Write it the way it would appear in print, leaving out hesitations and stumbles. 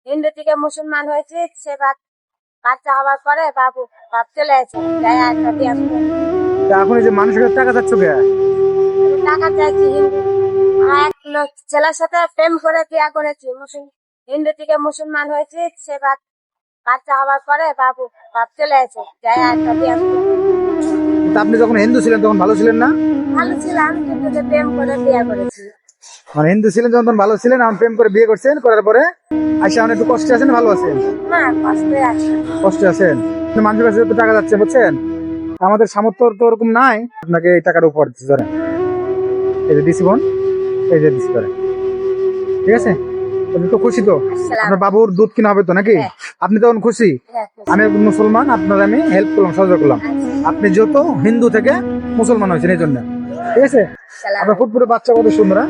হিন্দু থেকে মুসলমান হয়েছি, সে বাচ্চা হওয়ার পরে বাপ চলে গেছে, গায়ে একটা বিয়ে করে। তা এখন এই যে মানুষের কাছে টাকা চাচ্ছ কে? আমি টাকা চাইছি হিন্দু। আর এক ছেলের সাথে প্রেম করে বিয়ে করেছি, হিন্দু থেকে মুসলমান হয়েছি, সে বাচ্চা হওয়ার পরে বাপ চলে গেছে, গায়ে একটা বিয়ে করে। তা আপনি যখন হিন্দু ছিলেন তখন ভালো ছিলেন না? ভালো ছিলাম, কিন্তু যে প্রেম করে বিয়ে করেছি। মানে হিন্দু ছিলেন যখন তখন ভালো ছিলেন, এখন প্রেম করে বিয়ে করছেন, করার পরে আইসা এখন একটু কষ্টে আছেন, ভালো আছেন? না, কষ্টে আছে। কষ্টে আছেন। কিন্তু মানুষের কাছে তো টাকা যাচ্ছে, বুঝছেন? আমাদের সামর্থ্য তো ওরকম নাই আপনাকে এই টাকার উপর দিতে, ধরেন এই যে দিছি বোন, এই যে দিছি ধরেন, ঠিক আছে? আপনি তো খুশি তো? আপনার বাবুর দুধ কিনা হবে তো নাকি? হ্যাঁ। আপনি তখন খুশি? হ্যাঁ, আমি একজন মুসলমান, আপনার আমি হেল্প করলাম, সাহায্য করলাম। আপনি যেহেতু হিন্দু থেকে মুসলমান হয়েছেন এই জন্য, ঠিক আছে? আপনার ফুটফুটে বাচ্চা কত সুন্দর, হ্যাঁ?